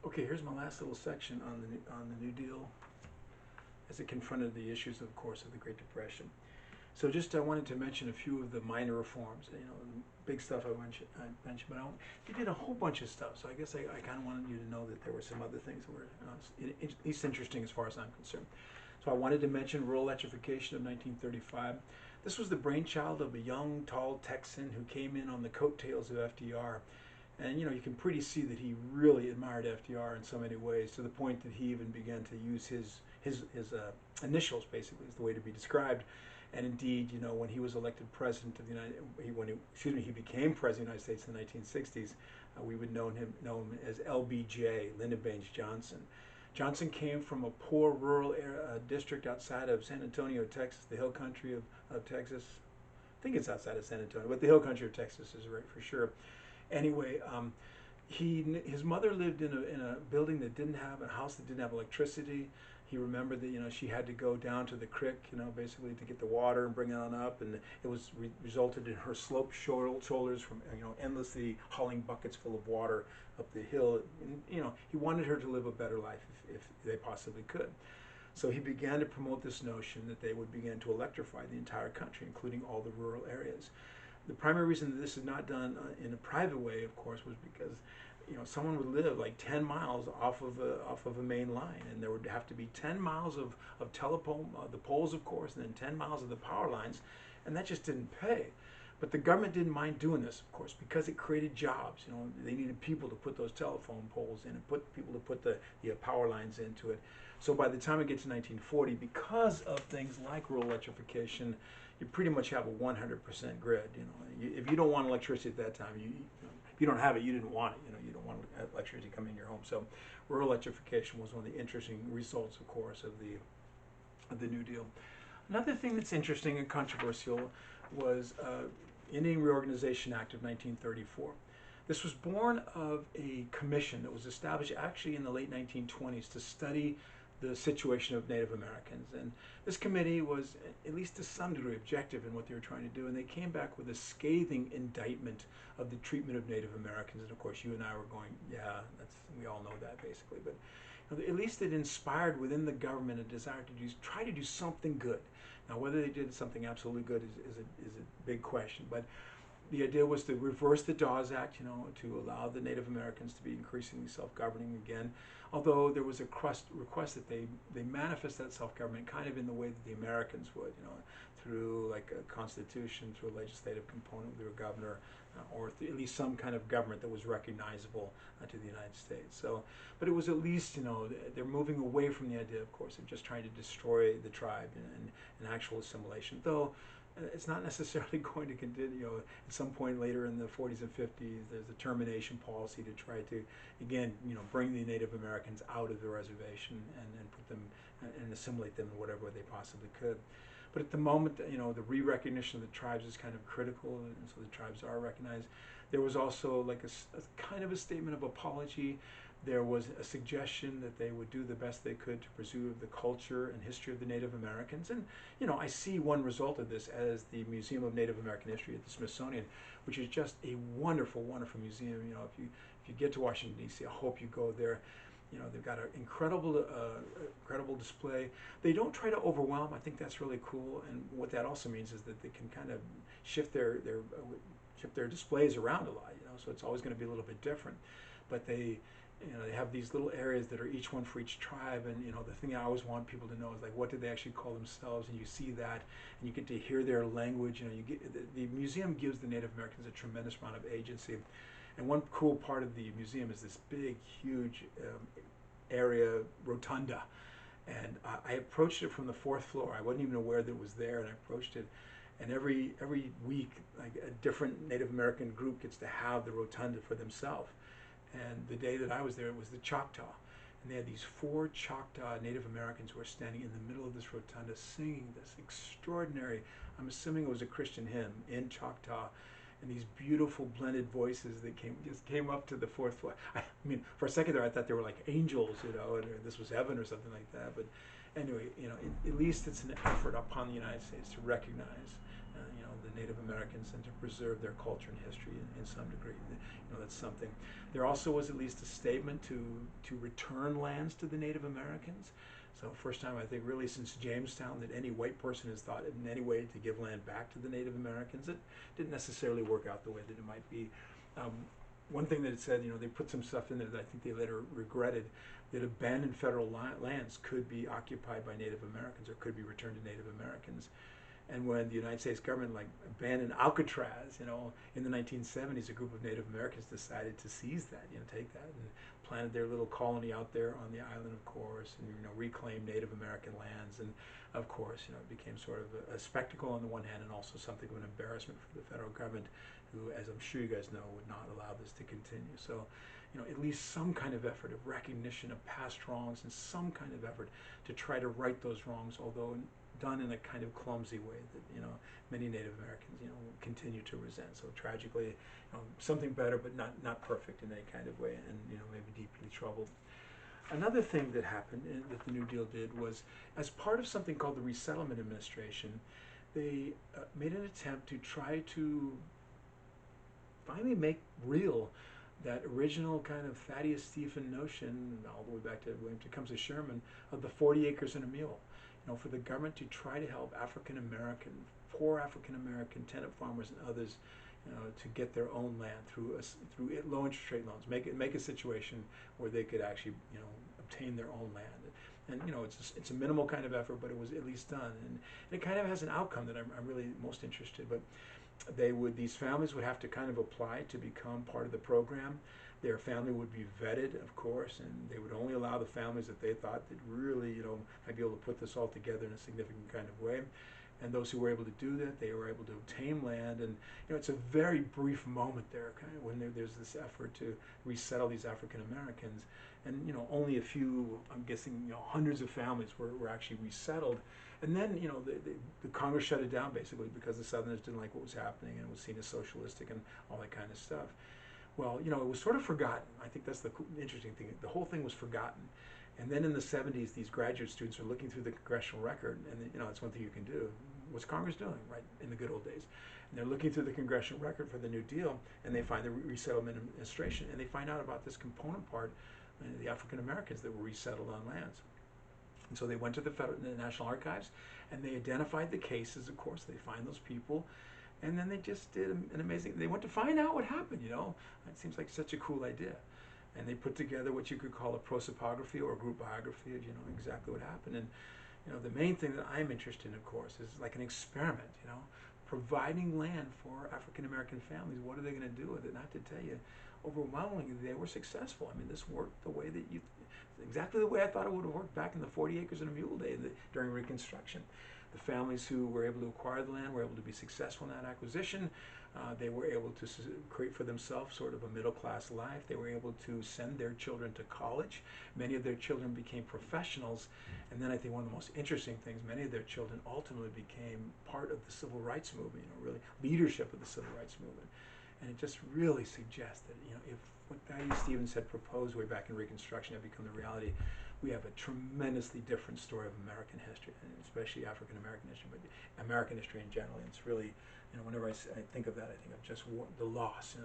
Okay, here's my last little section on the New Deal as it confronted the issues, of course, of the Great Depression. So just I wanted to mention a few of the minor reforms, the big stuff I mentioned, but they did a whole bunch of stuff. So I guess I kind of wanted you to know that there were some other things that were at least interesting as far as I'm concerned. So I wanted to mention rural electrification of 1935. This was the brainchild of a young, tall Texan who came in on the coattails of FDR. And you can pretty see that he really admired FDR in so many ways, to the point that he even began to use his initials, basically, is the way to be described. And indeed, when he was elected president of the he became president of the United States in the 1960s, we would know him as LBJ, Lyndon Baines Johnson. Johnson came from a poor rural district outside of San Antonio, Texas, the hill country of Texas. I think it's outside of San Antonio, but the hill country of Texas is right for sure. Anyway, his mother lived in a building that didn't have a house that didn't have electricity. He remembered that she had to go down to the creek, basically to get the water and bring it on up, and it was resulted in her sloped shoulders from endlessly hauling buckets full of water up the hill. And, he wanted her to live a better life if they possibly could. So he began to promote this notion that they would begin to electrify the entire country, including all the rural areas. The primary reason that this is not done in a private way, of course, was because someone would live like 10 miles off of a main line, and there would have to be 10 miles of telephone, the poles, of course, and then 10 miles of the power lines, and that just didn't pay. But the government didn't mind doing this, of course, because it created jobs. They needed people to put those telephone poles in, and people to put the power lines into it. So by the time it gets to 1940, because of things like rural electrification, you pretty much have a 100% grid. If you don't want electricity at that time, if you don't have it, you didn't want it. You don't want electricity coming in your home. So rural electrification was one of the interesting results, of course, of the New Deal. Another thing that's interesting and controversial was Indian Reorganization Act of 1934. This was born of a commission that was established actually in the late 1920s to study the situation of Native Americans. And this committee was, at least to some degree, objective in what they were trying to do. And they came back with a scathing indictment of the treatment of Native Americans. And of course, you and I were going, yeah, we all know that basically. But at least it inspired within the government a desire to try to do something good. Now, whether they did something absolutely good is a big question. But the idea was to reverse the Dawes Act, to allow the Native Americans to be increasingly self-governing again. Although there was a request that they manifest that self-government kind of in the way that the Americans would, through like a constitution, through a legislative component, through a governor, or at least some kind of government that was recognizable to the United States. So, but it was at least, they're moving away from the idea, of course, of just trying to destroy the tribe and actual assimilation. Though it's not necessarily going to continue. At some point later in the 40s and 50s, there's a termination policy to try to, again, bring the Native Americans out of the reservation and put them and assimilate them in whatever way they possibly could. But at the moment, the re-recognition of the tribes is kind of critical, and so the tribes are recognized. There was also like a kind of a statement of apology. There was a suggestion that they would do the best they could to preserve the culture and history of the Native Americans. And, I see one result of this as the Museum of Native American History at the Smithsonian, which is just a wonderful, wonderful museum. If you get to Washington, D.C., I hope you go there. They've got an incredible display. They don't try to overwhelm. I think that's really cool. And what that also means is that they can kind of shift their displays around a lot, so it's always going to be a little bit different. But they have these little areas that are each one for each tribe, and the thing I always want people to know is like, what did they actually call themselves? And you see that, and you get to hear their language. The museum gives the Native Americans a tremendous amount of agency. And one cool part of the museum is this big, huge area rotunda, and I approached it from the 4th floor. I wasn't even aware that it was there, and I approached it. And every week, like a different Native American group gets to have the rotunda for themselves. And the day that I was there, it was the Choctaw. And they had these 4 Choctaw Native Americans who were standing in the middle of this rotunda singing this extraordinary, I'm assuming it was a Christian hymn in Choctaw, and these beautiful blended voices that came up to the 4th floor. I mean, for a second there, I thought they were like angels, and this was heaven or something like that. But anyway, at least it's an effort upon the United States to recognize, the Native Americans and to preserve their culture and history in some degree. That's something. There also was at least a statement to return lands to the Native Americans. So first time, I think, really since Jamestown that any white person has thought in any way to give land back to the Native Americans. It didn't necessarily work out the way that it might be. One thing that it said, they put some stuff in there that I think they later regretted, that abandoned federal lands could be occupied by Native Americans or could be returned to Native Americans. And when the United States government abandoned Alcatraz, in the 1970s, a group of Native Americans decided to seize that, take that and planted their little colony out there on the island, of course, and reclaim Native American lands. And of course, it became sort of a spectacle on the one hand, and also something of an embarrassment for the federal government, who, as I'm sure you guys know, would not allow this to continue. So, at least some kind of effort of recognition of past wrongs and some kind of effort to try to right those wrongs, although done in a kind of clumsy way that many Native Americans continue to resent. So tragically, something better, but not perfect in any kind of way, and maybe deeply troubled. Another thing that happened that the New Deal did was, as part of something called the Resettlement Administration, they made an attempt to try to finally make real that original kind of Thaddeus Stephen notion, all the way back to William Tecumseh Sherman, of the 40 acres and a mule. For the government to try to help African American, poor African American tenant farmers and others, to get their own land through low interest rate loans, make a situation where they could actually, obtain their own land. And it's a minimal kind of effort, but it was at least done, and it kind of has an outcome that I'm really most interested. But these families would have to kind of apply to become part of the program. Their family would be vetted, of course, and they would only allow the families that they thought that really, might be able to put this all together in a significant kind of way. And those who were able to do that, they were able to obtain land. And it's a very brief moment there, kind of, when there's this effort to resettle these African Americans. And only a few, I'm guessing, hundreds of families were actually resettled. And then, the Congress shut it down basically because the Southerners didn't like what was happening and it was seen as socialistic and all that kind of stuff. Well, it was sort of forgotten. I think that's the interesting thing. The whole thing was forgotten. And then in the 70s, these graduate students are looking through the congressional record, and it's one thing you can do. What's Congress doing, right, in the good old days? And they're looking through the congressional record for the New Deal, and they find the Resettlement Administration, and they find out about this component part, the African Americans that were resettled on lands. And so they went to the National Archives, and they identified the cases, of course. They find those people. And then they just did an amazing, they went to find out what happened, It seems like such a cool idea. And they put together what you could call a prosopography or a group biography of, exactly what happened. And, the main thing that I'm interested in, of course, is like an experiment, providing land for African American families. What are they going to do with it? Not to tell you, overwhelmingly, they were successful. I mean, this worked the way that exactly the way I thought it would have worked back in the 40 acres and a mule day during Reconstruction. The families who were able to acquire the land were able to be successful in that acquisition. They were able to create for themselves sort of a middle-class life. They were able to send their children to college. Many of their children became professionals. And then I think one of the most interesting things, many of their children ultimately became part of the civil rights movement, really leadership of the civil rights movement. And it just really suggests that, if what Thaddeus Stevens had proposed way back in Reconstruction had become the reality, we have a tremendously different story of American history, and especially African American history, but American history in general. And it's really, whenever I think of that, I think of just the loss,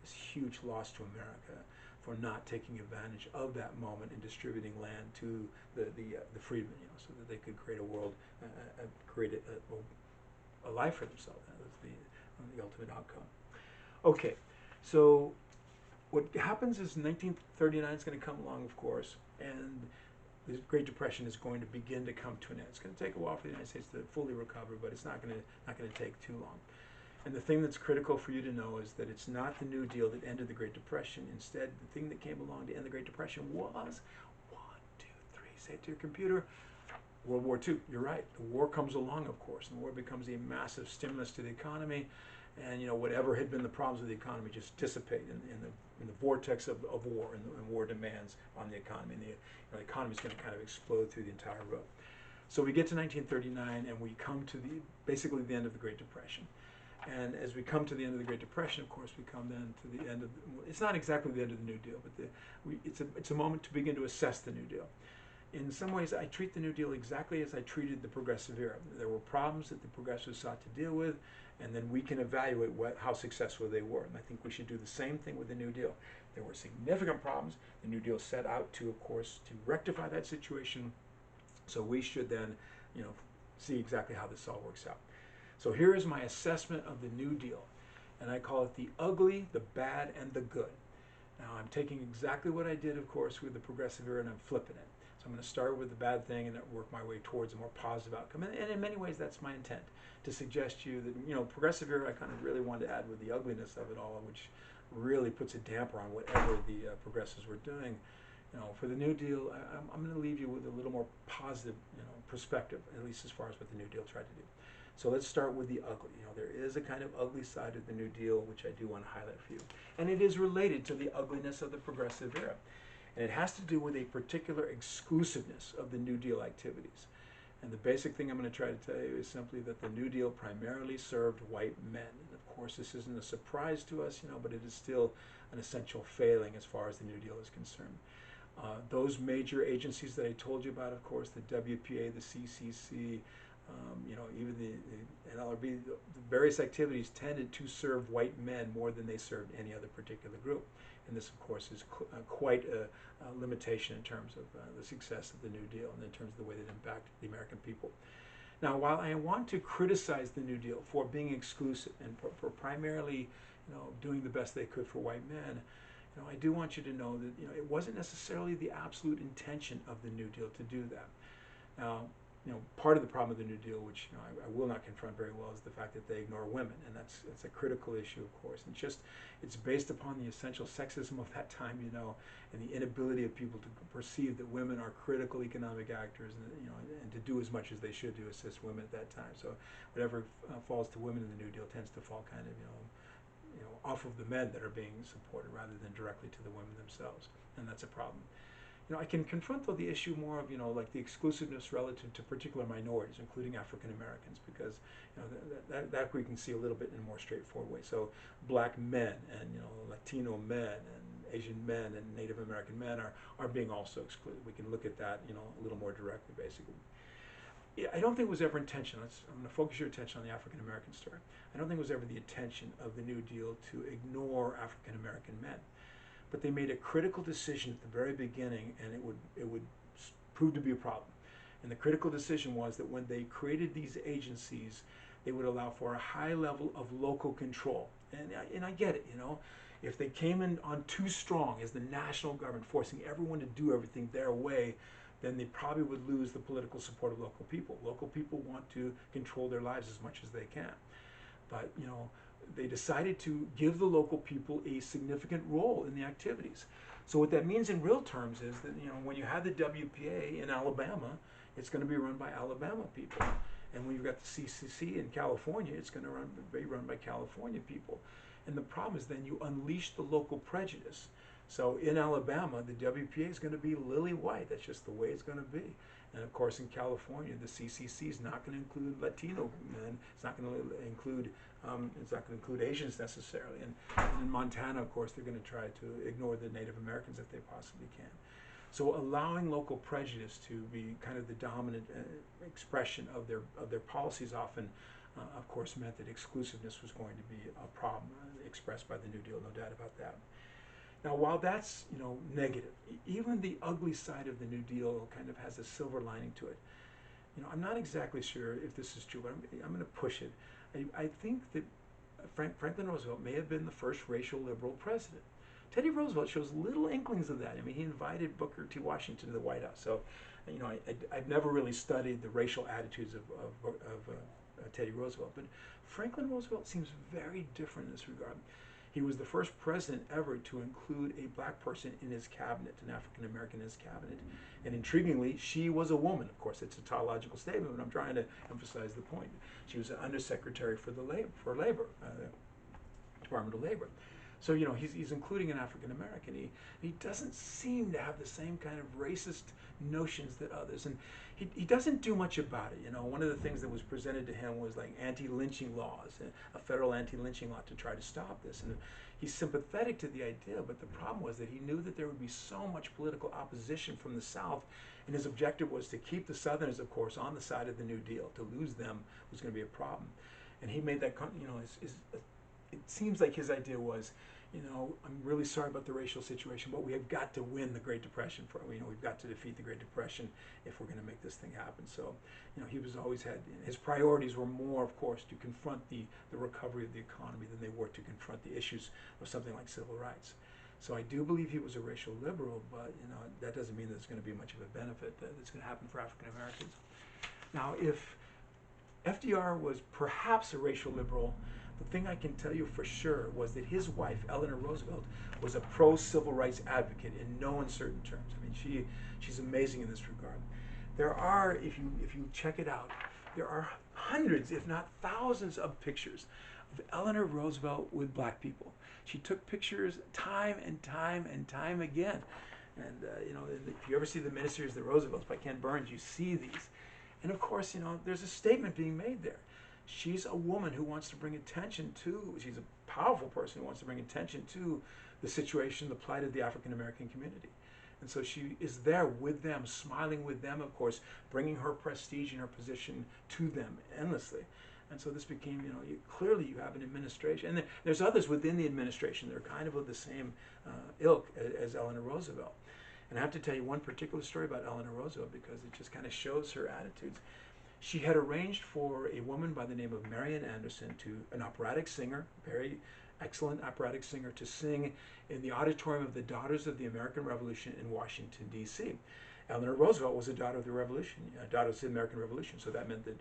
this huge loss to America for not taking advantage of that moment and distributing land to the freedmen, so that they could create a world, create a life for themselves. That was the ultimate outcome. Okay, so what happens is 1939 is going to come along, of course, and the Great Depression is going to begin to come to an end. It's going to take a while for the United States to fully recover, but it's not going to take too long. And the thing that's critical for you to know is that it's not the New Deal that ended the Great Depression. Instead, the thing that came along to end the Great Depression was, 1, 2, 3, say it to your computer, World War II. You're right. The war comes along, of course, and the war becomes a massive stimulus to the economy. And whatever had been the problems of the economy just dissipate in the vortex of war and war demands on the economy. And the economy is going to kind of explode through the entire road. So we get to 1939, and we come to basically the end of the Great Depression. And as we come to the end of the Great Depression, of course, we come then to the end of. It's not exactly the end of the New Deal, but it's a moment to begin to assess the New Deal. In some ways, I treat the New Deal exactly as I treated the Progressive Era. There were problems that the Progressives sought to deal with, and then we can evaluate how successful they were. And I think we should do the same thing with the New Deal. There were significant problems. The New Deal set out to, of course, to rectify that situation. So we should then, see exactly how this all works out. So here is my assessment of the New Deal, and I call it the ugly, the bad, and the good. Now I'm taking exactly what I did, of course, with the progressive era, and I'm flipping it. So I'm going to start with the bad thing and work my way towards a more positive outcome. And in many ways, that's my intent, to suggest to you that, progressive era, I kind of really wanted to add with the ugliness of it all, which really puts a damper on whatever the progressives were doing. For the New Deal, I'm going to leave you with a little more positive, perspective, at least as far as what the New Deal tried to do. So let's start with the ugly. There is a kind of ugly side of the New Deal, which I do want to highlight for you. And it is related to the ugliness of the progressive era. And it has to do with a particular exclusiveness of the New Deal activities. And the basic thing I'm going to try to tell you is simply that the New Deal primarily served white men. And of course, this isn't a surprise to us, but it is still an essential failing as far as the New Deal is concerned. Those major agencies that I told you about, of course, the WPA, the CCC, even the NLRB, the various activities tended to serve white men more than they served any other particular group. And this, of course, is quite a limitation in terms of the success of the New Deal and in terms of the way that it impacted the American people. Now, while I want to criticize the New Deal for being exclusive and for primarily, doing the best they could for white men, I do want you to know that, it wasn't necessarily the absolute intention of the New Deal to do that. Now, part of the problem of the New Deal, which I will not confront very well, is the fact that they ignore women, and that's a critical issue, of course. And it's based upon the essential sexism of that time, and the inability of people to perceive that women are critical economic actors, and to do as much as they should to assist women at that time. So whatever falls to women in the New Deal tends to fall kind of, off of the men that are being supported rather than directly to the women themselves, and that's a problem. I can confront, though, the issue more of, like the exclusiveness relative to particular minorities, including African Americans, because, that we can see a little bit in a more straightforward way. So black men and, Latino men and Asian men and Native American men are being also excluded. We can look at that, a little more directly, basically. Yeah, I don't think it was ever intentional. I'm going to focus your attention on the African American story. I don't think it was ever the intention of the New Deal to ignore African American men. But they made a critical decision at the very beginning, and it would prove to be a problem. And the critical decision was that when they created these agencies, they would allow for a high level of local control. And I get it, if they came in on too strong as the national government, forcing everyone to do everything their way, then they probably would lose the political support of local people. Local people want to control their lives as much as they can. But, they decided to give the local people a significant role in the activities. So what that means in real terms is that, when you have the WPA in Alabama, it's going to be run by Alabama people. And when you've got the CCC in California, it's going to be run by California people. And the problem is then you unleash the local prejudice. So in Alabama, the WPA is going to be lily white. That's just the way it's going to be. And of course, in California, the CCC is not going to include Latino men. It's not going to include Asians necessarily. And in Montana, of course, they're going to try to ignore the Native Americans if they possibly can. So allowing local prejudice to be kind of the dominant expression of their policies often, of course, meant that exclusiveness was going to be a problem expressed by the New Deal, no doubt about that. Now, while that's, negative, even the ugly side of the New Deal kind of has a silver lining to it. I'm not exactly sure if this is true, but I'm going to push it. I think that Franklin Roosevelt may have been the first racial liberal president. Teddy Roosevelt shows little inklings of that. I mean, he invited Booker T. Washington to the White House. So, I've never really studied the racial attitudes of Teddy Roosevelt, but Franklin Roosevelt seems very different in this regard. He was the first president ever to include a black person in his cabinet, an African American in his cabinet. And intriguingly, she was a woman. Of course, it's a tautological statement, but I'm trying to emphasize the point. She was an undersecretary for labor, Department of Labor. So, he's including an African American. He doesn't seem to have the same kind of racist notions that others. And he doesn't do much about it. One of the things that was presented to him was like anti-lynching laws, a federal anti-lynching law to try to stop this. And he's sympathetic to the idea, but the problem was that he knew that there would be so much political opposition from the South, and his objective was to keep the Southerners, of course, on the side of the New Deal. To lose them was going to be a problem. And he made that, it seems like his idea was, I'm really sorry about the racial situation, but we have got to win the Great Depression. We've got to defeat the Great Depression if we're going to make this thing happen. So, he was always his priorities were more, of course, to confront the recovery of the economy than they were to confront the issues of something like civil rights. So I do believe he was a racial liberal, but that doesn't mean there's going to be much of a benefit that's going to happen for African Americans. Now, if FDR was perhaps a racial liberal, the thing I can tell you for sure was that his wife, Eleanor Roosevelt, was a pro-civil rights advocate in no uncertain terms. I mean, she's amazing in this regard. There are, if you check it out, there are hundreds, if not thousands, of pictures of Eleanor Roosevelt with black people. She took pictures time and time and time again. And if you ever see the miniseries The Roosevelts by Ken Burns, you see these. And of course, there's a statement being made there. She's a woman who wants to bring attention to, she's a powerful person who wants to bring attention to the situation, the plight of the African American community. And so she is there with them, smiling with them, of course, bringing her prestige and her position to them endlessly. And so this became, clearly you have an administration, and there's others within the administration that are kind of the same ilk as Eleanor Roosevelt. And I have to tell you one particular story about Eleanor Roosevelt because it just kind of shows her attitudes. She had arranged for a woman by the name of Marian Anderson, an operatic singer, very excellent operatic singer, to sing in the auditorium of the Daughters of the American Revolution in Washington, D.C. Eleanor Roosevelt was a daughter of the Revolution, daughter of the American Revolution, so that meant that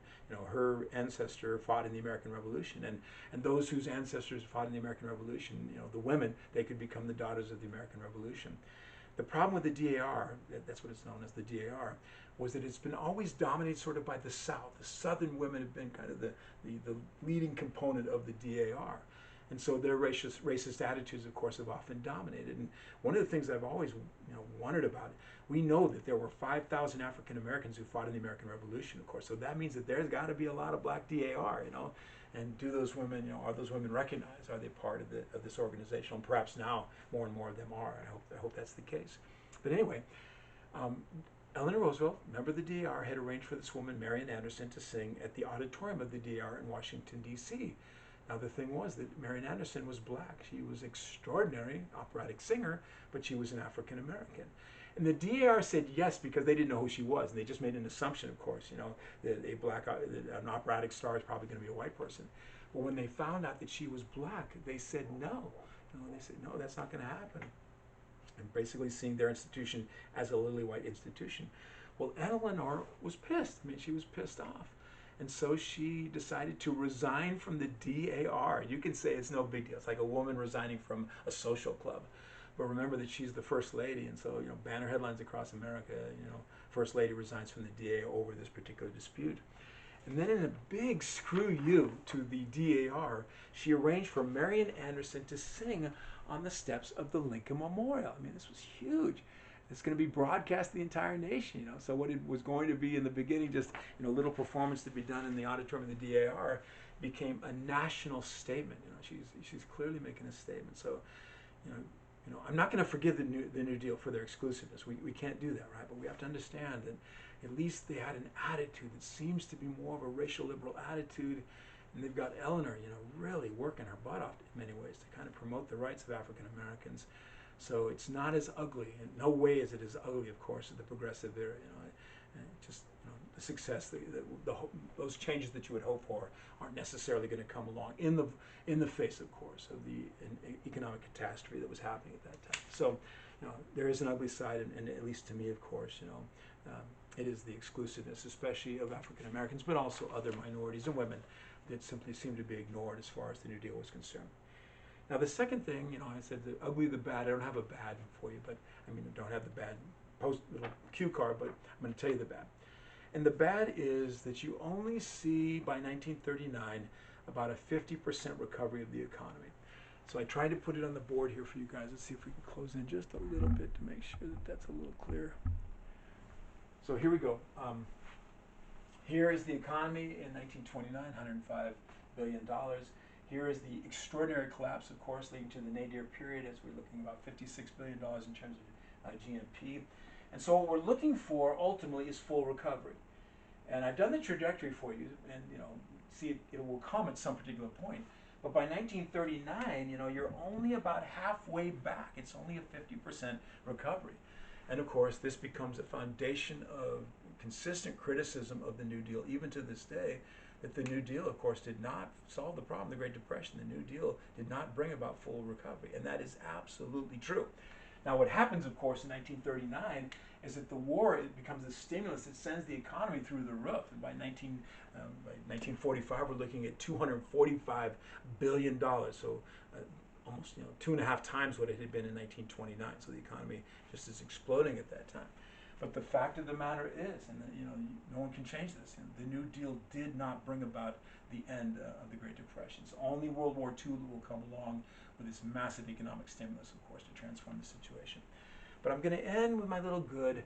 her ancestor fought in the American Revolution, and those whose ancestors fought in the American Revolution, the women, they could become the daughters of the American Revolution. The problem with the DAR, that's what it's known as, the DAR, was that it's been always dominated sort of by the South. The Southern women have been kind of the leading component of the DAR. And so their racist attitudes, of course, have often dominated. And one of the things I've always wondered about, we know that there were 5,000 African Americans who fought in the American Revolution, of course. So that means that there's got to be a lot of black DAR, And do those women, are those women recognized? Are they part of this organization? And perhaps now more and more of them are. I hope that's the case. But anyway, Eleanor Roosevelt, member of the DAR, had arranged for this woman, Marian Anderson, to sing at the auditorium of the DAR in Washington, D.C. Now the thing was that Marian Anderson was black. She was an extraordinary operatic singer, but she was an African American. And the DAR said yes because they didn't know who she was, and they just made an assumption, of course, that an operatic star is probably going to be a white person. But when they found out that she was black, they said no. They said no, that's not going to happen. And basically seeing their institution as a lily white institution. Well, Eleanor was pissed. I mean, she was pissed off. And so she decided to resign from the DAR. You can say it's no big deal. It's like a woman resigning from a social club. But remember that she's the first lady, and so banner headlines across America. First lady resigns from the DAR over this particular dispute. And then in a big screw you to the DAR, she arranged for Marian Anderson to sing on the steps of the Lincoln Memorial. I mean, this was huge. It's going to be broadcast to the entire nation. So what it was going to be in the beginning, just a little performance to be done in the auditorium of the DAR, became a national statement. She's clearly making a statement. So, I'm not going to forgive the New Deal for their exclusiveness. We can't do that, right? But we have to understand that at least they had an attitude that seems to be more of a racial liberal attitude, and they've got Eleanor, really working her butt off in many ways to kind of promote the rights of African Americans. So it's not as ugly. In no way is it as ugly, of course, as the progressive era. The success, those changes that you would hope for aren't necessarily going to come along in the face, of course, of the economic catastrophe that was happening at that time. So, there is an ugly side, and at least to me, of course, it is the exclusiveness, especially of African Americans, but also other minorities and women that simply seem to be ignored as far as the New Deal was concerned. Now, the second thing, I said the ugly, the bad. I don't have a bad for you, but I don't have the bad little cue card, but I'm going to tell you the bad. And the bad is that you only see by 1939 about a 50% recovery of the economy. So I tried to put it on the board here for you guys. Let's see if we can close in just a little bit to make sure that that's a little clear. So here we go. Here is the economy in 1929, $105 billion. Here is the extraordinary collapse, of course, leading to the nadir period, as we're looking about $56 billion in terms of GNP. And so what we're looking for ultimately is full recovery. And I've done the trajectory for you, and see it will come at some particular point. But by 1939, you're only about halfway back. It's only a 50% recovery. And of course, this becomes a foundation of consistent criticism of the New Deal, even to this day, that the New Deal, of course, did not solve the problem of the Great Depression. The New Deal did not bring about full recovery, and that is absolutely true. Now, what happens, of course, in 1939 is that the war, it becomes a stimulus that sends the economy through the roof. And by 1945, we're looking at $245 billion, so almost 2.5 times what it had been in 1929. So the economy just is exploding at that time. But the fact of the matter is, and no one can change this, the New Deal did not bring about the end of the Great Depression. It's only World War II that will come along with this massive economic stimulus, of course, to transform the situation. But I'm going to end with my little good.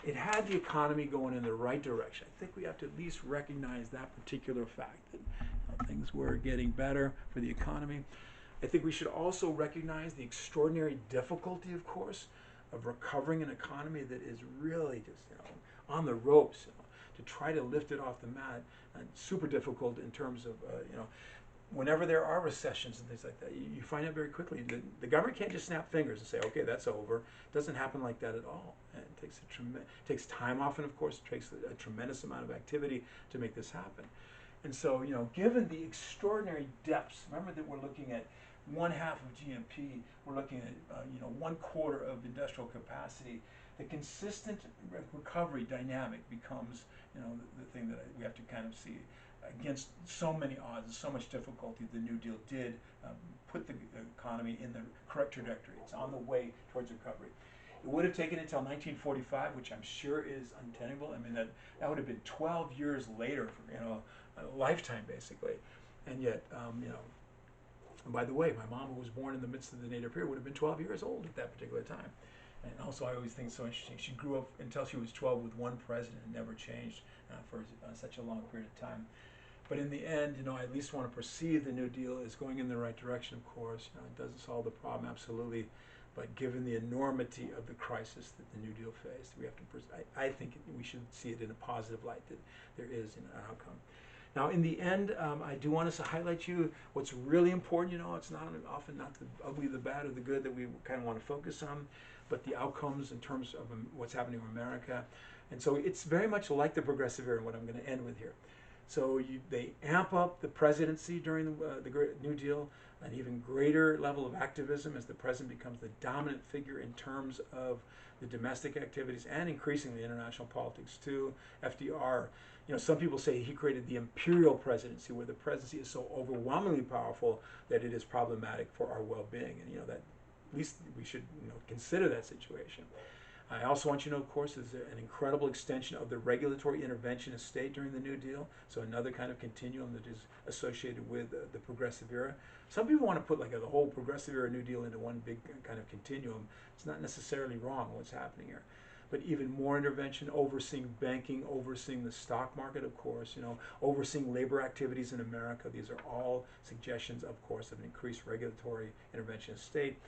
It had the economy going in the right direction. I think we have to at least recognize that particular fact, that things were getting better for the economy. I think we should also recognize the extraordinary difficulty, of course, of recovering an economy that is really just on the ropes, to try to lift it off the mat, and super difficult in terms of whenever there are recessions and things like that, you find out very quickly that the government can't just snap fingers and say, okay, that's over. It doesn't happen like that at all. And it takes time often, of course. It takes a tremendous amount of activity to make this happen. And so, given the extraordinary depths, remember that we're looking at 1/2 of GNP, we're looking at 1/4 of industrial capacity. The consistent recovery dynamic becomes the thing that we have to kind of see. Against so many odds and so much difficulty, the New Deal did put the economy in the correct trajectory. It's on the way towards recovery. It would have taken until 1945, which I'm sure is untenable. I mean, that would have been 12 years later, for a lifetime basically. And yet, and by the way, my mom, who was born in the midst of the Native period, would have been 12 years old at that particular time. And also, I always think it's so interesting. She grew up until she was 12 with one president and never changed for such a long period of time. But in the end, I at least want to perceive the New Deal is going in the right direction, of course. It doesn't solve the problem, absolutely. But given the enormity of the crisis that the New Deal faced, we have to. I think we should see it in a positive light, that there is an outcome. Now, in the end, I do want us to highlight you what's really important. It's often not the ugly, the bad, or the good that we kind of want to focus on, but the outcomes in terms of what's happening in America. And so it's very much like the Progressive Era, what I'm going to end with here. So they amp up the presidency during the Great New Deal, an even greater level of activism as the president becomes the dominant figure in terms of the domestic activities and increasingly international politics too. FDR, some people say he created the imperial presidency, where the presidency is so overwhelmingly powerful that it is problematic for our well-being, and that at least we should consider that situation. I also want you to know, of course, there's an incredible extension of the regulatory intervention of state during the New Deal, so another kind of continuum that is associated with the Progressive Era. Some people want to put the whole Progressive Era New Deal into one big kind of continuum. It's not necessarily wrong what's happening here. But even more intervention, overseeing banking, overseeing the stock market, of course, overseeing labor activities in America. These are all suggestions, of course, of an increased regulatory intervention of state.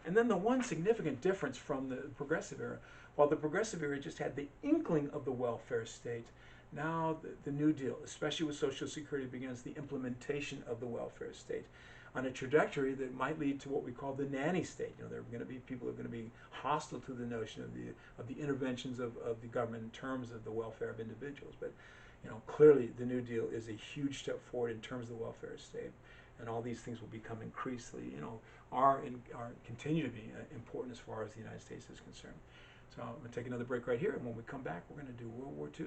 And then the one significant difference from the Progressive Era, while the Progressive Era just had the inkling of the welfare state, now the New Deal, especially with Social Security, begins the implementation of the welfare state on a trajectory that might lead to what we call the nanny state. There are going to be people who are going to be hostile to the notion of the interventions of the government in terms of the welfare of individuals. But clearly the New Deal is a huge step forward in terms of the welfare state. And all these things will become increasingly, are continue to be important as far as the United States is concerned. So I'm going to take another break right here, and when we come back, we're going to do World War II.